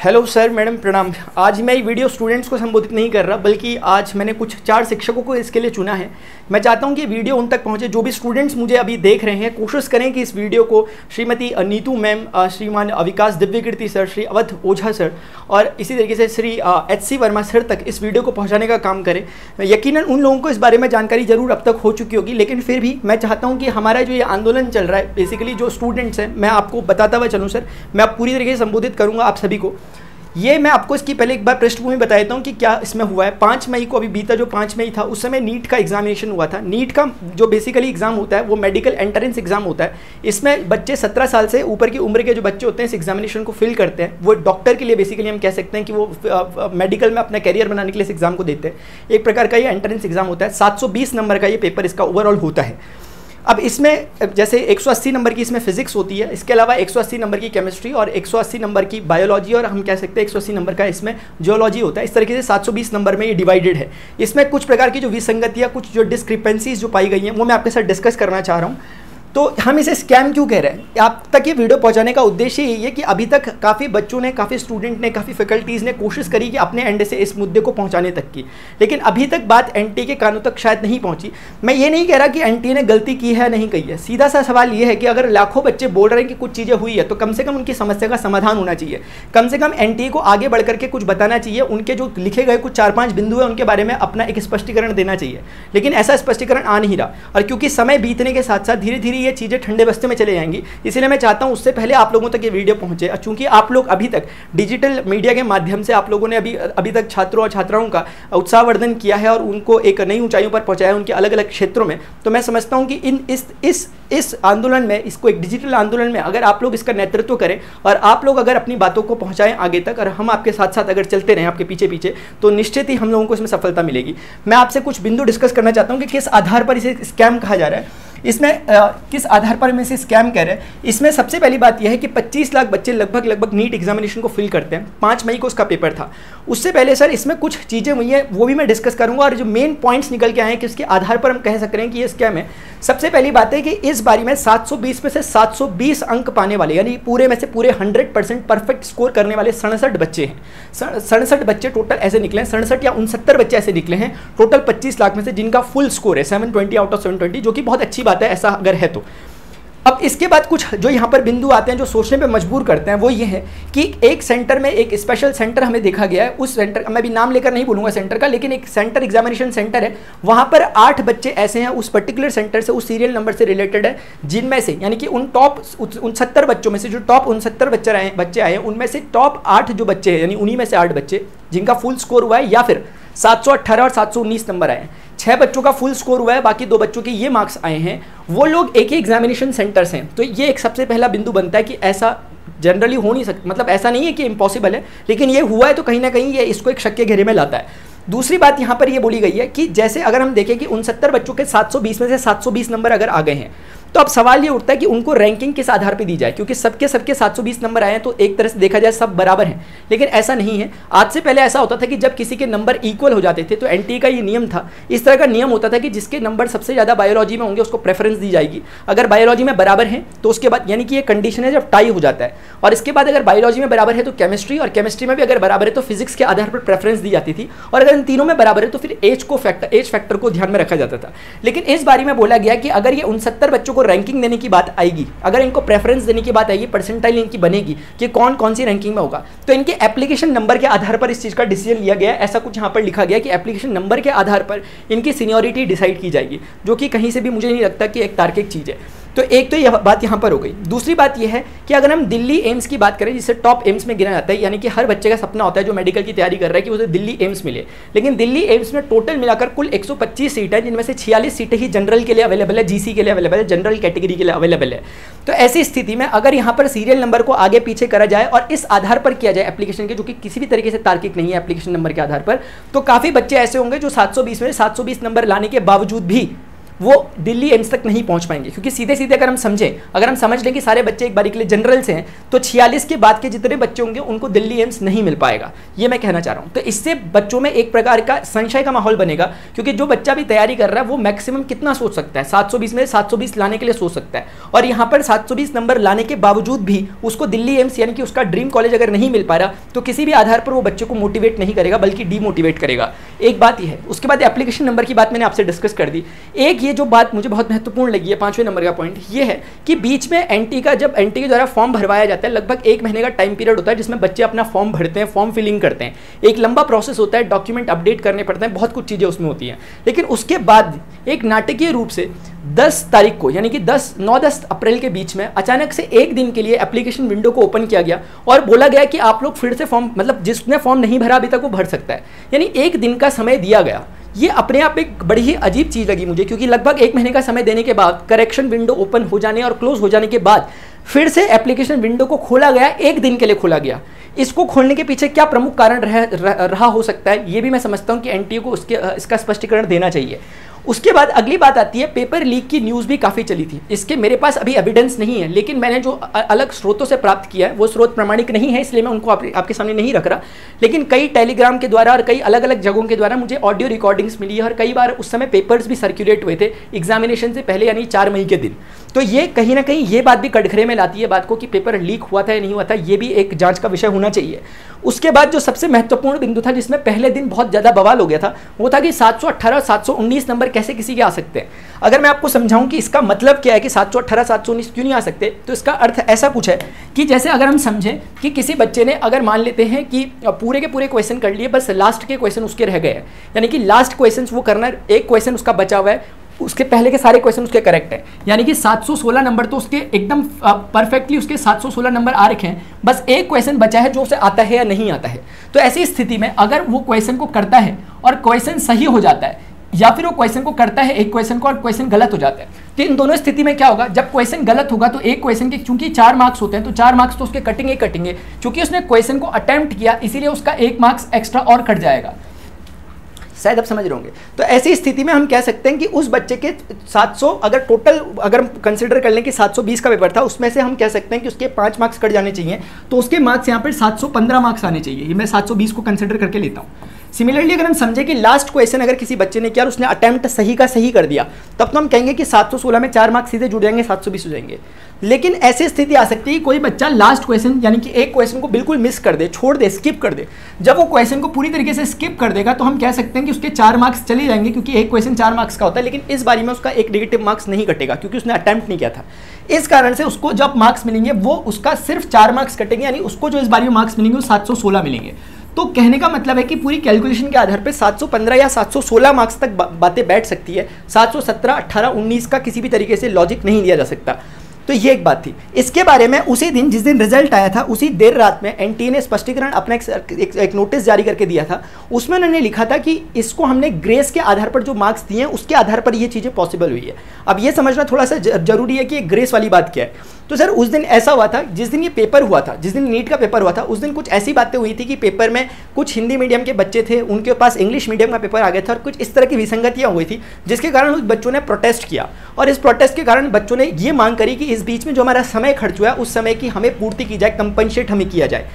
Hello sir, madam प्रणाम। आज मैं ये वीडियो स्टूडेंट्स को संबोधित नहीं कर रहा, बल्कि आज मैंने कुछ 4 शिक्षकों को इसके लिए चुना है। मैं चाहता हूं कि वीडियो उन तक पहुंचे। जो भी स्टूडेंट्स मुझे अभी देख रहे हैं, कोशिश करें कि इस वीडियो को श्रीमती नीतू मैम, श्रीमान विकास दिव्यकीर्ति सर, श्री अवध ओझा सर और इसी तरीके से श्री HC वर्मा सर तक इस वीडियो को पहुँचाने का काम करें। यकीनन उन लोगों को इस बारे में जानकारी जरूर अब तक हो चुकी होगी, लेकिन फिर भी मैं चाहता हूँ कि हमारा जो ये आंदोलन चल रहा है, बेसिकली जो स्टूडेंट्स हैं, मैं आपको बताता हुआ चलूँ सर। मैं आप पूरी तरीके से संबोधित करूँगा आप सभी को। ये मैं आपको इसकी पहले एक बार पृष्ठभूमि बता देता हूँ कि क्या इसमें हुआ है। 5 मई को, अभी बीता जो 5 मई था, उस समय नीट का एग्जामिनेशन हुआ था। नीट का जो बेसिकली एग्जाम होता है वो मेडिकल एंट्रेंस एग्जाम होता है। इसमें बच्चे 17 साल से ऊपर की उम्र के जो बच्चे होते हैं इस एग्जामिनेशन को फिल करते हैं। वो डॉक्टर के लिए बेसिकली हम कह सकते हैं कि वो मेडिकल में अपना कैरियर बनाने के लिए इस एग्जाम को देते हैं। एक प्रकार का ये एंट्रेंस एग्जाम होता है। 720 नंबर का ये पेपर इसका ओवरऑल होता है। अब इसमें जैसे 180 नंबर की इसमें फिजिक्स होती है, इसके अलावा 180 नंबर की केमिस्ट्री और 180 नंबर की बायोलॉजी, और हम कह सकते हैं 180 नंबर का इसमें जियोलॉजी होता है। इस तरीके से 720 नंबर में ये डिवाइडेड है। इसमें कुछ प्रकार की जो विसंगतियाँ, कुछ जो डिस्क्रिपेंसीज जो पाई गई हैं, वो मैं आपके साथ डिस्कस करना चाह रहा हूँ। तो हम इसे स्कैम क्यों कह रहे हैं? आप तक ये वीडियो पहुंचाने का उद्देश्य यही है कि अभी तक काफ़ी बच्चों ने, काफ़ी स्टूडेंट ने, काफ़ी फैकल्टीज़ ने कोशिश करी कि अपने एंड से इस मुद्दे को पहुंचाने तक की, लेकिन अभी तक बात NTA के कानों तक शायद नहीं पहुंची। मैं ये नहीं कह रहा कि NTA ने गलती की है नहीं कही है। सीधा सा सवाल ये है कि अगर लाखों बच्चे बोल रहे हैं कि कुछ चीज़ें हुई है, तो कम से कम उनकी समस्या का समाधान होना चाहिए। कम से कम NTA को आगे बढ़ करके कुछ बताना चाहिए। उनके जो लिखे गए कुछ 4-5 बिंदु है, उनके बारे में अपना एक स्पष्टीकरण देना चाहिए, लेकिन ऐसा स्पष्टीकरण आ नहीं रहा। और क्योंकि समय बीतने के साथ साथ धीरे धीरे ये चीज़ें ठंडे बस्ते में चले जाएंगी, इसलिए मैं चाहता हूं उससे पहले आप लोगों तक ये वीडियो पहुंचे। चूंकि आप लोग अभी तक डिजिटल मीडिया के माध्यम से आप लोगों ने अभी तक छात्रों और छात्राओं का उत्साहवर्धन किया है और उनको एक नई ऊंचाइयों पर पहुंचाया है उनके अलग अलग क्षेत्रों में। तो मैं समझता हूं कि इस आंदोलन में, इसको एक डिजिटल आंदोलन में अगर आप लोग इसका नेतृत्व करें और आप लोग अगर अपनी बातों को पहुंचाएं आगे तक, और हम आपके साथ साथ अगर चलते रहें आपके पीछे पीछे, तो निश्चित ही हम लोगों को इसमें सफलता मिलेगी। मैं आपसे कुछ बिंदु डिस्कस करना चाहता हूं कि किस आधार पर इसे स्कैम कहा जा रहा है। इसमें किस आधार पर हम इसे स्कैम कह रहे हैं। इसमें सबसे पहली बात यह है कि 25 लाख बच्चे लगभग नीट एग्जामिनेशन को फिल करते हैं। 5 मई को उसका पेपर था। उससे पहले सर इसमें कुछ चीज़ें हुई हैं, वो भी मैं डिस्कस करूंगा, और जो मेन पॉइंट्स निकल के आए हैं कि उसके आधार पर हम कह सकते हैं कि ये स्कैम है। सबसे पहली बात है कि इस बारी में 720 में से 720 अंक पाने वाले, यानी पूरे में से पूरे 100% परफेक्ट स्कोर करने वाले 67 बच्चे हैं। 67 बच्चे टोटल ऐसे निकले हैं, 67 या 69 बच्चे ऐसे निकले हैं टोटल 25 लाख में से, जिनका फुल स्कोर है 720 आउट ऑफ 720, जो कि बहुत अच्छी बात है ऐसा अगर है तो। अब इसके बाद कुछ जो यहाँ पर बिंदु आते हैं जो सोचने पे मजबूर करते हैं, वो ये है कि एक सेंटर में, एक स्पेशल सेंटर हमें देखा गया है। उस सेंटर, मैं भी नाम लेकर नहीं बोलूँगा सेंटर का, लेकिन एक सेंटर एग्जामिनेशन सेंटर है, वहाँ पर 8 बच्चे ऐसे हैं उस पर्टिकुलर सेंटर से, उस सीरियल नंबर से रिलेटेड है, जिनमें से, यानी कि उन टॉप 69 बच्चों में से, जो टॉप 69 बच्चे आए हैं, उनमें से टॉप 8 जो बच्चे हैं, यानी उन्हीं में से 8 बच्चे जिनका फुल स्कोर हुआ है, या फिर 718 और 719 नंबर आए हैं। 6 बच्चों का फुल स्कोर हुआ है, बाकी 2 बच्चों के ये मार्क्स आए हैं, वो लोग एक ही एग्जामिनेशन सेंटर से हैं। तो ये एक सबसे पहला बिंदु बनता है कि ऐसा जनरली हो नहीं सकता, मतलब ऐसा नहीं है कि इम्पॉसिबल है, लेकिन ये हुआ है तो कहीं ना कहीं ये इसको एक शक के घेरे में लाता है। दूसरी बात यहाँ पर ये बोली गई है कि जैसे अगर हम देखें कि 69 बच्चों के 720 में से 720 नंबर अगर आ गए हैं, तो अब सवाल ये उठता है कि उनको रैंकिंग किस आधार पे दी जाए, क्योंकि सबके 720 नंबर आए हैं, तो एक तरह से देखा जाए सब बराबर हैं, लेकिन ऐसा नहीं है। आज से पहले ऐसा होता था कि जब किसी के नंबर इक्वल हो जाते थे तो NTA का ये नियम था, इस तरह का नियम होता था कि जिसके नंबर सबसे ज़्यादा बायोलॉजी में होंगे उसको प्रेफरेंस दी जाएगी। अगर बायोलॉजी में बराबर है तो उसके बाद, यानी कि ये कंडीशन है जब टाई हो जाता है, और इसके बाद अगर बायोलॉजी में बराबर है तो केमिस्ट्री, और केमिस्ट्री में भी अगर बराबर है तो फिजिक्स के आधार पर प्रेफरेंस दी जाती थी, और अगर इन तीनों में बराबर है तो फिर एज फैक्टर को ध्यान में रखा जाता था। लेकिन इस बारी में बोला गया कि अगर ये 69 बच्चों को रैंकिंग देने की बात आएगी, अगर इनको प्रेफरेंस देने की बात आएगी, परसेंटाइल इनकी बनेगी कि कौन कौन सी रैंकिंग में होगा, तो इनके एप्लीकेशन नंबर के आधार पर इस चीज का डिसीजन लिया गया। ऐसा कुछ यहाँ पर लिखा गया कि एप्लीकेशन नंबर के आधार पर इनकी सीनियरिटी डिसाइड की जाएगी, जो कि कहीं से भी मुझे नहीं लगता कि एक तार्किक चीज है। तो एक तो यह बात यहाँ पर हो गई। दूसरी बात यह है कि अगर हम दिल्ली एम्स की बात करें, जिसे टॉप एम्स में गिना जाता है, यानी कि हर बच्चे का सपना होता है जो मेडिकल की तैयारी कर रहा है कि उसे दिल्ली एम्स मिले, लेकिन दिल्ली एम्स में टोटल मिलाकर कुल 125 सीट है, जिनमें से 46 सीटें ही जनरल के लिए अवेलेबल है, GC के लिए अवेलेबल है, जनरल कैटेगरी के लिए अवेलेबल है। तो ऐसी स्थिति में अगर यहाँ पर सीरियल नंबर को आगे पीछे करा जाए और इस आधार पर किया जाए एप्लीकेशन के, जो कि किसी भी तरीके से तार्किक नहीं है एप्लीकेशन नंबर के आधार पर, तो काफ़ी बच्चे ऐसे होंगे जो 720 में 720 नंबर लाने के बावजूद भी वो दिल्ली एम्स तक नहीं पहुंच पाएंगे, क्योंकि सीधे सीधे अगर हम समझें, अगर हम समझ लें कि सारे बच्चे एक बारी के लिए जनरल से हैं, तो 46 के बाद के जितने बच्चे होंगे उनको दिल्ली एम्स नहीं मिल पाएगा, ये मैं कहना चाह रहा हूं। तो इससे बच्चों में एक प्रकार का संशय का माहौल बनेगा, क्योंकि जो बच्चा भी तैयारी कर रहा है वो मैक्सिमम कितना सोच सकता है, 720 में 720 लाने के लिए सोच सकता है, और यहाँ पर 720 नंबर लाने के बावजूद भी उसको दिल्ली एम्स यानी कि उसका ड्रीम कॉलेज अगर नहीं मिल पा रहा, तो किसी भी आधार पर वो बच्चे को मोटिवेट नहीं करेगा बल्कि डीमोटिवेट करेगा। एक बात ये है। उसके बाद एप्लीकेशन नंबर की बात मैंने आपसे डिस्कस कर दी। एक ये जो बात मुझे बहुत महत्वपूर्ण लगी है, 5वें नंबर का पॉइंट ये है कि बीच में एनटी का, जब एनटी के द्वारा फॉर्म भरवाया जाता है, लगभग 1 महीने का टाइम पीरियड होता है जिसमें बच्चे अपना फॉर्म भरते हैं, फॉर्म फिलिंग करते हैं, एक लंबा प्रोसेस होता है, डॉक्यूमेंट अपडेट करने पड़ते हैं, बहुत कुछ चीज़ें उसमें होती हैं। लेकिन उसके बाद एक नाटकीय रूप से 10 तारीख को यानी कि 9-10 अप्रैल के बीच में अचानक से एक दिन के लिए एप्लीकेशन विंडो को ओपन किया गया और बोला गया कि आप लोग फिर से फॉर्म, मतलब जिसने फॉर्म नहीं भरा अभी तक वो भर सकता है, यानी एक दिन का समय दिया गया। ये अपने आप एक बड़ी ही अजीब चीज़ लगी मुझे, क्योंकि लगभग 1 महीने का समय देने के बाद, करेक्शन विंडो ओपन हो जाने और क्लोज हो जाने के बाद फिर से एप्लीकेशन विंडो को खोला गया, एक दिन के लिए खोला गया। इसको खोलने के पीछे क्या प्रमुख कारण रहा हो सकता है, ये भी मैं समझता हूँ कि एनटीए को इसका स्पष्टीकरण देना चाहिए। उसके बाद अगली बात आती है, पेपर लीक की न्यूज़ भी काफ़ी चली थी। इसके मेरे पास अभी एविडेंस नहीं है, लेकिन मैंने जो अलग स्रोतों से प्राप्त किया है वो स्रोत प्रमाणिक नहीं है, इसलिए मैं उनको आपके सामने नहीं रख रहा। लेकिन कई टेलीग्राम के द्वारा और कई अलग अलग जगहों के द्वारा मुझे ऑडियो रिकॉर्डिंग्स मिली है, और कई बार उस समय पेपर्स भी सर्कुलेट हुए थे एग्जामिनेशन से पहले, यानी 4 मई के दिन। तो ये कहीं ना कहीं ये बात भी कटघरे में लाती है बात को कि पेपर लीक हुआ था या नहीं हुआ था, ये भी एक जांच का विषय होना चाहिए। उसके बाद जो सबसे महत्वपूर्ण बिंदु था, जिसमें पहले दिन बहुत ज़्यादा बवाल हो गया था, वो था कि 718 और 719 नंबर कैसे किसी के आ सकते हैं। अगर मैं आपको समझाऊं कि इसका मतलब क्या है कि 718 719 क्यों नहीं आ सकते, तो इसका अर्थ ऐसा कुछ है कि जैसे अगर हम समझें कि किसी बच्चे ने, अगर मान लेते हैं कि पूरे के पूरे क्वेश्चन कर लिए, बस लास्ट के क्वेश्चन उसके रह गए हैं, यानी कि लास्ट क्वेश्चन वो करना, एक क्वेश्चन उसका बचा हुआ है, उसके पहले के सारे क्वेश्चन उसके करेक्ट हैं, यानी कि 716 नंबर तो उसके एकदम परफेक्टली उसके 716 नंबर आ रखे हैं, बस एक क्वेश्चन बचा है जो उसे आता है या नहीं आता है। तो ऐसी स्थिति में अगर वो क्वेश्चन को करता है और क्वेश्चन सही हो जाता है, या फिर वो क्वेश्चन को करता है एक क्वेश्चन को और क्वेश्चन गलत हो जाता है, तो इन दोनों स्थिति में क्या होगा, जब क्वेश्चन गलत होगा तो एक क्वेश्चन के चूंकि 4 मार्क्स होते हैं, तो 4 मार्क्स तो उसके कटेंगे, चूंकि उसने क्वेश्चन को अटेम्प्ट किया इसीलिए उसका 1 मार्क्स एक्स्ट्रा और कट जाएगा। शायद आप समझ रहे होंगे। तो ऐसी स्थिति में हम कह सकते हैं कि उस बच्चे के 700, अगर टोटल अगर हम कंसिडर कर लें कि 720 का पेपर था, उसमें से हम कह सकते हैं कि उसके 5 मार्क्स कट जाने चाहिए, तो उसके मार्क्स यहाँ पर 715 मार्क्स आने चाहिए। ये मैं 720 को कंसिडर करके लेता हूँ। सिमिलरली अगर हम समझे कि लास्ट क्वेश्चन अगर किसी बच्चे ने किया और उसने अटेम्प्ट सही का सही कर दिया, तब तो हम कहेंगे कि 716 में 4 मार्क्स सीधे जुड़ जाएंगे, 720 हो जाएंगे। लेकिन ऐसी स्थिति आ सकती है कि कोई बच्चा लास्ट क्वेश्चन यानी कि एक क्वेश्चन को बिल्कुल मिस कर दे, छोड़ दे, स्किप कर दे। जब वो क्वेश्चन को पूरी तरीके से स्किप कर देगा तो हम कह सकते हैं कि उसके 4 मार्क्स चले जाएंगे, क्योंकि एक क्वेश्चन 4 मार्क्स का होता है, लेकिन इस बारी में उसका एक नेगेटिव मार्क्स नहीं कटेगा क्योंकि उसने अटेम्प्ट नहीं किया था। इस कारण से उसको जब मार्क्स मिलेंगे वो उसका सिर्फ 4 मार्क्स कटेंगे, यानी उसको जो इस बारी में मार्क्स मिलेंगे वो 716 मिलेंगे। तो कहने का मतलब है कि पूरी कैलकुलेशन के आधार पे 715 या 716 मार्क्स तक बातें बैठ सकती है। 717, 18, 19 का किसी भी तरीके से लॉजिक नहीं दिया जा सकता। तो ये एक बात थी। इसके बारे में उसी दिन, जिस दिन रिजल्ट आया था, उसी देर रात में एनटीए ने स्पष्टीकरण अपना एक नोटिस जारी करके दिया था। उसमें उन्होंने लिखा था कि इसको हमने ग्रेस के आधार पर जो मार्क्स दिए हैं उसके आधार पर ये चीज़ें पॉसिबल हुई है। अब ये समझना थोड़ा सा जरूरी है कि ये ग्रेस वाली बात क्या है। तो सर उस दिन ऐसा हुआ था, जिस दिन ये पेपर हुआ था, जिस दिन नीट का पेपर हुआ था, उस दिन कुछ ऐसी बातें हुई थी कि पेपर में कुछ हिंदी मीडियम के बच्चे थे, उनके पास इंग्लिश मीडियम का पेपर आ गया था और कुछ इस तरह की विसंगतियां हुई थी, जिसके कारण उस बच्चों ने प्रोटेस्ट किया। और इस प्रोटेस्ट के कारण बच्चों ने ये मांग करी कि इस बीच में जो हमारा समय खर्च हुआ है उस समय की हमें पूर्ति की जाए, कंपनसेट हमें किया जाए।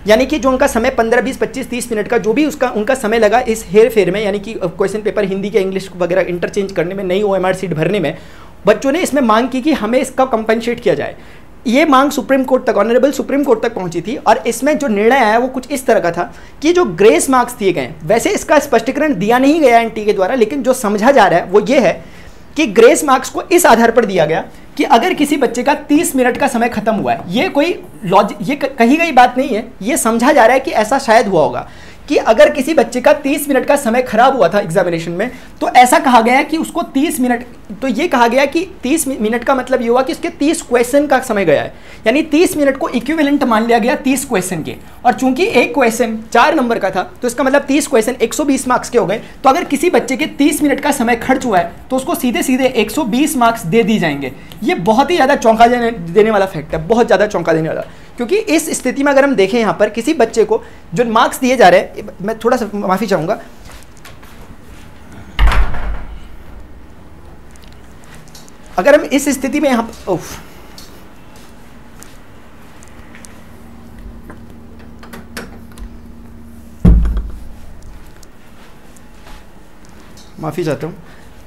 यानी कि जो उनका समय 15, 20, 25, 30 मिनट का जो भी उनका समय लगा इस हेर फेर में, यानी कि क्वेश्चन पेपर हिंदी के इंग्लिश वगैरह इंटरचेंज करने में, नई OMR सीट भरने में, बच्चों ने इसमें मांग की कि हमें इसका कंपनसेट किया जाए। ये मांग सुप्रीम कोर्ट तक, ऑनरेबल सुप्रीम कोर्ट तक पहुंची थी। और इसमें जो निर्णय आया वो कुछ इस तरह का था कि जो ग्रेस मार्क्स दिए गए, वैसे इसका स्पष्टीकरण दिया नहीं गया एनटीए के द्वारा, लेकिन जो समझा जा रहा है वो ये है कि ग्रेस मार्क्स को इस आधार पर दिया गया कि अगर किसी बच्चे का 30 मिनट का समय खत्म हुआ है, ये कोई ये कही गई बात नहीं है, ये समझा जा रहा है कि ऐसा शायद हुआ होगा कि अगर किसी बच्चे का 30 मिनट का समय खराब हुआ था एग्जामिनेशन में, तो ऐसा कहा गया कि उसको 30 मिनट, तो ये कहा गया कि 30 मिनट का मतलब ये हुआ कि उसके 30 क्वेश्चन का समय गया है, यानी 30 मिनट को इक्विवेलेंट मान लिया गया 30 क्वेश्चन के। और चूंकि एक क्वेश्चन 4 नंबर का था, तो इसका मतलब 30 क्वेश्चन 120 मार्क्स के हो गए। तो अगर किसी बच्चे के 30 मिनट का समय खर्च हुआ है तो उसको सीधे सीधे 120 मार्क्स दे दी जाएंगे। ये बहुत ही ज़्यादा चौंका देने वाला फैक्ट है, बहुत ज़्यादा चौंका देने वाला। क्योंकि इस स्थिति में अगर हम देखें यहाँ पर किसी बच्चे को जो मार्क्स दिए जा रहे हैं, मैं थोड़ा सा माफ़ी चाहूँगा, अगर हम इस स्थिति में यहाँ माफ़ी चाहता हूँ,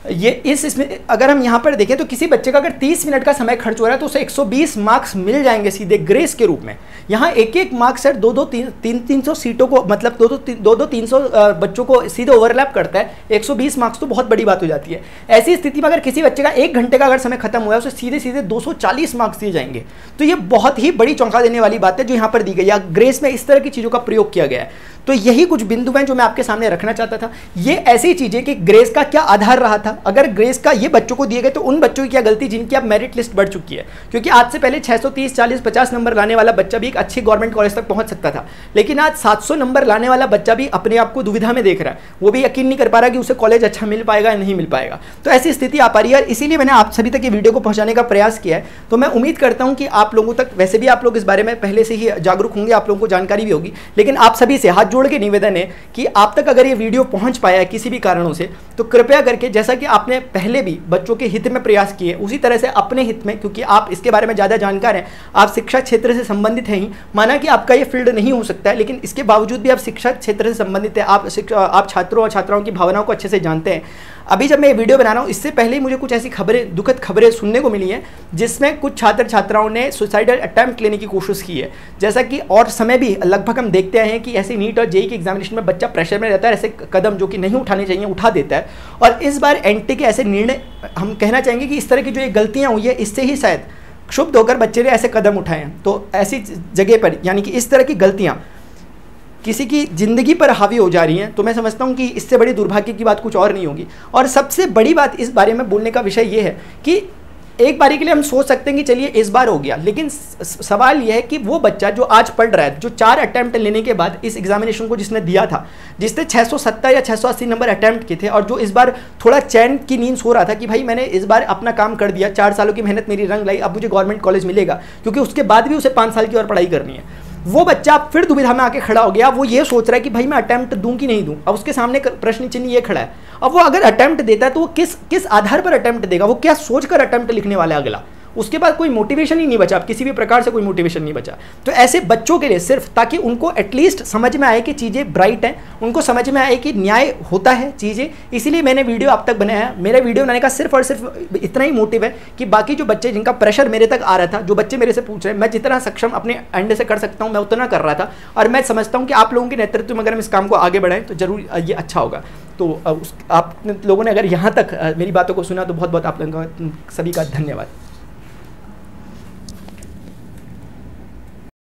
ये इसमें अगर हम यहाँ पर देखें तो किसी बच्चे का अगर 30 मिनट का समय खर्च हो रहा है तो उसे 120 मार्क्स मिल जाएंगे सीधे ग्रेस के रूप में। यहाँ एक एक मार्क्स सर 300 सीटों को, मतलब 300 बच्चों को सीधे ओवरलैप करता है। 120 मार्क्स तो बहुत बड़ी बात हो जाती है। ऐसी स्थिति में अगर किसी बच्चे का 1 घंटे का अगर समय खत्म हुआ है उसे सीधे सीधे 240 मार्क्स दिए जाएंगे। तो ये बहुत ही बड़ी चौंका देने वाली बात है जो यहाँ पर दी गई है। ग्रेस में इस तरह की चीज़ों का प्रयोग किया गया है। तो यही कुछ बिंदु हैं जो मैं आपके सामने रखना चाहता था। ये ऐसी चीज़ें कि ग्रेस का क्या आधार रहा था, अगर ग्रेस का ये बच्चों को दिए गए तो उन बच्चों की क्या गलती जिनकी अब मेरिट लिस्ट बढ़ चुकी है। क्योंकि आज से पहले 630, 40, 50 नंबर लाने वाला बच्चा भी एक अच्छी गवर्नमेंट कॉलेज तक पहुंच सकता था, लेकिन आज 700 नंबर लाने वाला बच्चा भी अपने आप को दुविधा में देख रहा है। वो भी यकीन नहीं कर पा रहा कि उसे कॉलेज अच्छा मिल पाएगा या नहीं मिल पाएगा। तो ऐसी स्थिति आ पा रही है, इसीलिए मैंने आप सभी तक ये वीडियो को पहुंचाने का प्रयास किया है। तो मैं उम्मीद करता हूं कि आप लोगों तक, वैसे भी आप लोग इस बारे में पहले से ही जागरूक होंगे, आप लोगों को जानकारी भी होगी, लेकिन आप सभी से हाथ जोड़ के निवेदन है कि आप तक अगर ये वीडियो पहुंच पाया है किसी भी कारणों से, तो कृपया करके, जैसा कि आपने पहले भी बच्चों के हित में प्रयास किए, उसी तरह से अपने हित में, क्योंकि आप इसके बारे में ज़्यादा जानकार हैं, आप शिक्षा क्षेत्र से संबंधित हैं ही, माना कि आपका ये फील्ड नहीं हो सकता है, लेकिन इसके बावजूद भी आप शिक्षा क्षेत्र से संबंधित है, आप छात्रों और छात्राओं की भावनाओं को अच्छे से जानते हैं। अभी जब मैं ये वीडियो बना रहा हूँ, इससे पहले ही मुझे कुछ ऐसी खबरें, दुखद खबरें सुनने को मिली हैं जिसमें कुछ छात्र छात्राओं ने सुसाइडल अटैम्प्ट लेने की कोशिश की है। जैसा कि और समय भी लगभग हम देखते हैं कि ऐसे नीट और जेईई के एग्जामिनेशन में बच्चा प्रेशर में रहता है, ऐसे कदम जो कि नहीं उठाने चाहिए उठा देता है। और इस बार एनटी के ऐसे निर्णय, हम कहना चाहेंगे कि इस तरह की जो ये गलतियाँ हुई है, इससे ही शायद क्षुब्ध होकर बच्चे ने ऐसे कदम उठाए हैं। तो ऐसी जगह पर, यानी कि इस तरह की गलतियाँ किसी की ज़िंदगी पर हावी हो जा रही हैं, तो मैं समझता हूं कि इससे बड़ी दुर्भाग्य की बात कुछ और नहीं होगी। और सबसे बड़ी बात इस बारे में बोलने का विषय ये है कि एक बारी के लिए हम सोच सकते हैं कि चलिए इस बार हो गया, लेकिन सवाल यह है कि वो बच्चा जो आज पढ़ रहा है, जो 4 अटैम्प्ट लेने के बाद इस एग्जामिनेशन को जिसने दिया था, जिसने 670 या 680 नंबर अटैम्प्ट किए थे, और जो इस बार थोड़ा चैन की नींद सो रहा था कि भाई मैंने इस बार अपना काम कर दिया, 4 सालों की मेहनत मेरी रंग लाई, अब मुझे गवर्नमेंट कॉलेज मिलेगा, क्योंकि उसके बाद भी उसे 5 साल की और पढ़ाई करनी है। वो बच्चा फिर दुविधा में आके खड़ा हो गया। वो ये सोच रहा है कि भाई मैं अटेम्प्ट दूं कि नहीं दूं। अब उसके सामने प्रश्न चिन्ह ये खड़ा है। अब वो अगर अटेम्प्ट देता है तो वो किस आधार पर अटेम्प्ट देगा, वो क्या सोचकर अटेम्प्ट लिखने वाला है अगला। उसके बाद कोई मोटिवेशन ही नहीं बचा, किसी भी प्रकार से कोई मोटिवेशन नहीं बचा। तो ऐसे बच्चों के लिए सिर्फ ताकि उनको एटलीस्ट समझ में आए कि चीज़ें ब्राइट हैं, उनको समझ में आए कि न्याय होता है चीज़ें, इसीलिए मैंने वीडियो आप तक बनाया है। मेरा वीडियो बनाने का सिर्फ और सिर्फ इतना ही मोटिव है कि बाकी जो बच्चे जिनका प्रेशर मेरे तक आ रहा था, जो बच्चे मेरे से पूछ रहे हैं, मैं जितना सक्षम अपने एंड से कर सकता हूँ मैं उतना कर रहा था। और मैं समझता हूँ कि आप लोगों के नेतृत्व में अगर हम इस काम को आगे बढ़ाएं तो जरूर ये अच्छा होगा। तो आप लोगों ने अगर यहाँ तक मेरी बातों को सुना तो बहुत बहुत आप लोगों का सभी का धन्यवाद।